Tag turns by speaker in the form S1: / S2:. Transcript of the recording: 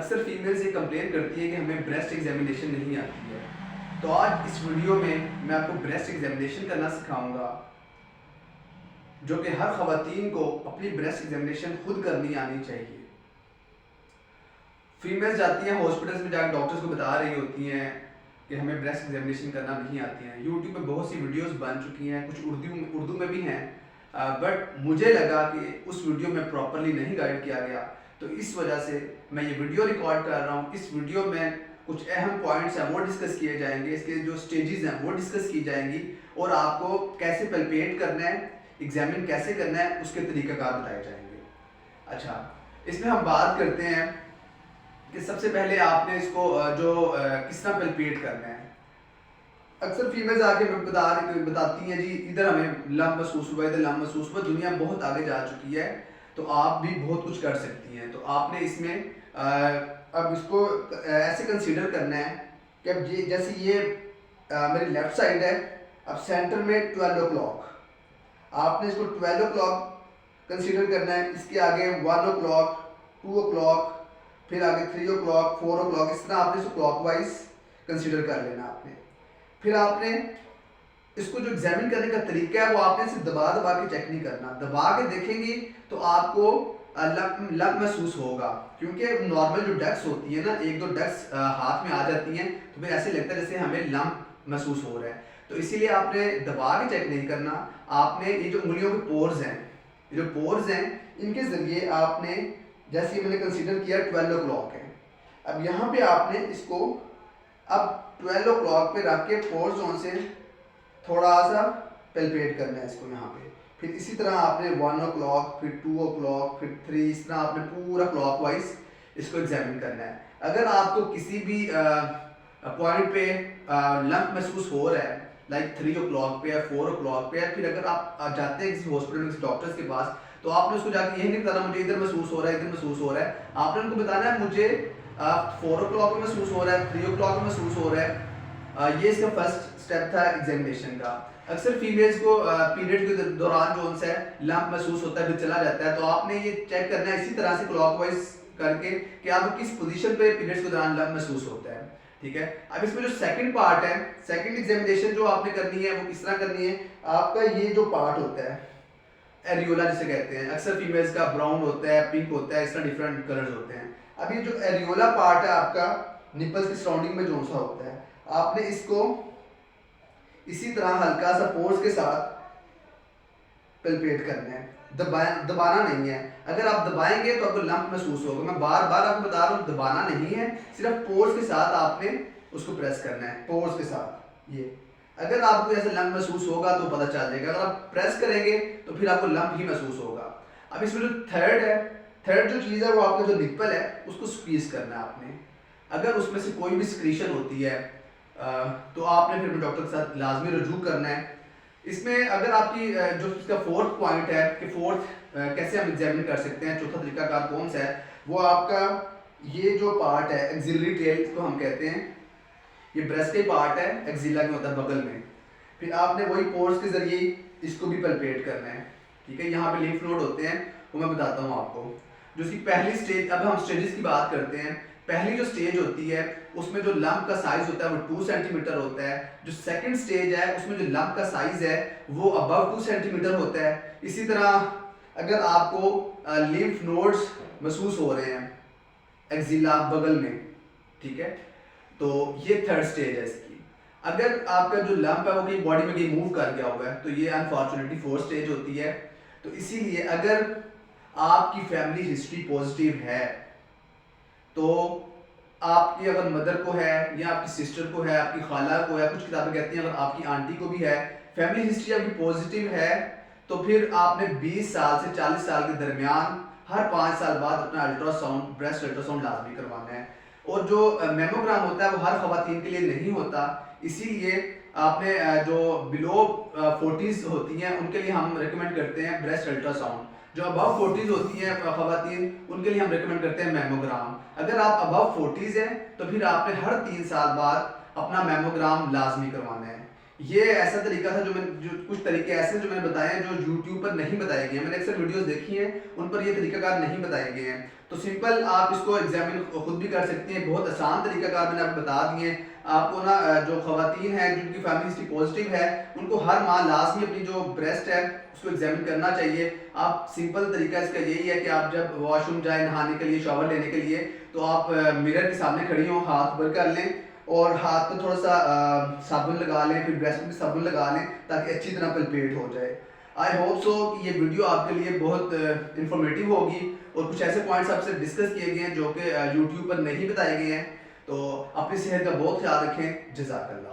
S1: अक्सर फीमेल्स ये कंप्लेन करती है कि हमें ब्रेस्ट एग्जामिनेशन नहीं आती है। तो आज इस वीडियो में मैं आपको ब्रेस्ट एग्जामिनेशन करना सिखाऊंगा, जो कि हर ख़वातीन को अपनी ब्रेस्ट एग्जामिनेशन खुद करनी आनी चाहिए। फीमेल्स जाती हैं हॉस्पिटल्स में, जाकर डॉक्टर्स को बता रही होती हैं कि हमें ब्रेस्ट एग्जामिनेशन करना नहीं आती है। यूट्यूब पे बहुत सी वीडियोस बन चुकी हैं, कुछ उर्दू में भी हैं, बट मुझे लगा कि उस वीडियो में प्रॉपरली नहीं गाइड किया गया, तो इस वजह से मैं ये वीडियो रिकॉर्ड कर रहा हूँ। इस वीडियो में कुछ अहम पॉइंट्स हैं वो डिस्कस किए जाएंगे, इसके जो स्टेजेस हैं वो डिस्कस की जाएंगी, और आपको कैसे पैल्पेट करना है, एग्जामिन कैसे करना है, उसके तरीक़ाकार बताए जाएंगे। अच्छा, इसमें हम बात करते हैं कि सबसे पहले आपने इसको किस तरह पैल्पेट करना है। अक्सर फीमेल्स आके बताती हैं जी इधर हमें लंब महसूस हुआ, इधर लंब महसूस हुआ। दुनिया बहुत आगे जा चुकी है, तो आप भी बहुत कुछ कर सकती हैं। तो आपने इसमें अब इसको ऐसे कंसीडर करना है कि अब ये जैसे ये मेरी लेफ़्ट साइड है, अब सेंटर में 12 o'clock, आपने इसको 12 o'clock कंसीडर करना है। इसके आगे 1 o'clock, 2 o'clock, फिर आगे 3 o'clock, 4 o'clock, इस तरह आपने इसको क्लॉकवाइज कंसीडर कर लेना आपने। फिर आपने इसको जो एग्जामिन करने का तरीका है वो आपने सिर्फ दबा दबा के चेक नहीं करना। दबा के देखेंगे तो आपको लग महसूस होगा, क्योंकि नॉर्मल जो डक्स होती है ना, एक दो डक्स हाथ में आ जाती हैं तो फिर ऐसे लगता है जैसे हमें लंप महसूस हो रहा है। तो इसीलिए आपने दबा के चेक नहीं करना। आपने ये जो उंगलियों के पोर्स हैं, ये जो पोर्स हैं, इनके ज़रिए आपने, जैसे मैंने कंसीडर किया 12 o'clock है, अब यहाँ पे आपने इसको अब 12 o'clock पे रख के पोर जोन से थोड़ा सा पैल्पेट करना है इसको यहाँ पे। फिर इसी तरह आपने 1 o'clock, फिर 2 o'clock, फिर 3, इस तरह आपने पूरा क्लॉकवाइज इसको एग्जामिन करना है। अगर आपको किसी भी पॉइंट पे लंप महसूस हो रहा है, लाइक 3 o'clock पे या 4 o'clock पे, या फिर अगर आप जाते हैं किसी हॉस्पिटल में किसी डॉक्टर्स के पास, तो आपने उसको जाके यही नहीं बताना मुझे इधर महसूस हो रहा है, इधर महसूस हो रहा है। आपने उनको बताना है मुझे 4 o'clock में महसूस हो रहा है, 3 o'clock में महसूस हो रहा है। ये इसका फर्स्ट स्टेप था एग्जामिनेशन का। अक्सर फीमेल्स को पीरियड के दौरान जो उनसे लंप महसूस होता है फिर चला जाता है, तो आपने ये चेक करना है इसी तरह से क्लॉकवाइज करके कि आपको किस पोजीशन पे पीरियड्स के दौरान लंप महसूस होता है। ठीक है, अब इसमें जो सेकंड पार्ट है, सेकंड एग्जामिनेशन जो आपने करनी है वो किस तरह करनी है। आपका ये जो पार्ट होता है एरियोला जिसे कहते हैं, अक्सर फीमेल्स का ब्राउन होता है, पिंक होता है, इस तरह डिफरेंट कलर्स होते हैं। अब ये जो एरियोला पार्ट है आपका निपल्स की सराउंडिंग में जो सा होता है, आपने इसको इसी तरह हल्का सा पोर्स के साथ पैल्पेट करना है। दबाना नहीं है। अगर आप दबाएंगे तो आपको लंप महसूस होगा। मैं बार बार आपको बता रहा हूँ, दबाना नहीं है, सिर्फ पोर्स के साथ आपने उसको प्रेस करना है, पोर्स के साथ। ये अगर आपको ऐसे लंप महसूस होगा तो पता चल जाएगा, अगर आप प्रेस करेंगे तो फिर आपको लंप ही महसूस होगा। अब इसमें जो थर्ड है, थर्ड जो चीज़ है वो आपका जो निप्पल है उसको स्क्वीज करना है आपने। अगर उसमें से कोई भी सिक्रीशन होती है तो आपने फिर डॉक्टर के साथ लाजमी रजू करना है। इसमें अगर आपकी जो इसका फोर्थ पॉइंट है कि फोर्थ कैसे हम एग्जामिन कर सकते हैं, चौथा तरीकाकार कौन सा है, वो आपका ये जो पार्ट है एक्सिलरी टेल इसको हम कहते हैं, ये ब्रेस्ट का पार्ट है, एक्सिला में होता है बगल में। फिर आपने वही पोर्स के जरिए इसको भी पैल्पेट करना है। ठीक है, यहाँ पे लिम्फ नोड होते हैं, वो मैं बताता हूँ आपको। जो इसकी पहली स्टेज, अब हम स्टेजेस की बात करते हैं। पहली जो स्टेज होती है उसमें जो लंप का साइज होता है वो 2 सेंटीमीटर होता है। जो सेकंड स्टेज है उसमें जो लंप का साइज है वो अबव 2 सेंटीमीटर होता है। इसी तरह अगर आपको लिम्फ नोड्स महसूस हो रहे हैं एक्सिला बगल में, ठीक है, तो ये थर्ड स्टेज है इसकी। अगर आपका जो लंप है वो कहीं बॉडी में कहीं मूव कर गया हुआ है तो ये अनफॉर्चुनेटली फोर्थ स्टेज होती है। तो इसीलिए अगर आपकी फैमिली हिस्ट्री पॉजिटिव है, तो आपकी अगर मदर को है या आपकी सिस्टर को है, आपकी खाला को है, कुछ किताबें कहती हैं अगर आपकी आंटी को भी है, फैमिली हिस्ट्री आपकी पॉजिटिव है, तो फिर आपने 20 साल से 40 साल के दरमियान हर 5 साल बाद अपना अल्ट्रासाउंड, ब्रेस्ट अल्ट्रासाउंड लाजमी करवाना है। और जो मेमोग्राम होता है वो हर खवातीन के लिए नहीं होता, इसीलिए आपने जो बिलो 40s होती हैं उनके लिए हम रिकमेंड करते हैं ब्रेस्ट अल्ट्रासाउंड। जो अबव 40s होती हैं खवातीन, उनके लिए हम रिकमेंड करते हैं मेमोग्राम। अगर आप अबव 40s हैं तो फिर आपने हर 3 साल बाद अपना मेमोग्राम लाजमी करवाना है। ये ऐसा तरीका था जो कुछ तरीके ऐसे जो मैंने बताए हैं जो यूट्यूब पर नहीं बताए गए हैं। मैंने अक्सर वीडियोस देखी हैं, उन पर ये तरीकाकार नहीं बताए गए हैं। तो सिंपल आप इसको एग्जामिन खुद भी कर सकते हैं। बहुत आसान तरीकाकार मैंने आपको बता दिए हैं। आपको ना जो खवातीन हैं जिनकी फैमिली हिस्ट्री पॉजिटिव है, उनको हर माह लाजमी अपनी जो ब्रेस्ट है उसको एग्जामिन करना चाहिए। आप सिंपल तरीका इसका यही है कि आप जब वॉशरूम जाए नहाने के लिए, शावर लेने के लिए, तो आप मिरर के सामने खड़ी हों, हाथ ऊपर कर लें और हाथ पे थोड़ा सा साबुन लगा लें, फिर ब्रेस्ट में साबुन लगा लें ताकि अच्छी तरह पलपेट हो जाए। आई होप सो कि ये वीडियो आपके लिए बहुत इंफॉर्मेटिव होगी और कुछ ऐसे पॉइंट्स आपसे डिस्कस किए गए हैं जो कि यूट्यूब पर नहीं बताए गए हैं। तो अपनी सेहत का बहुत ख्याल रखें। जज़ाकल्लाह।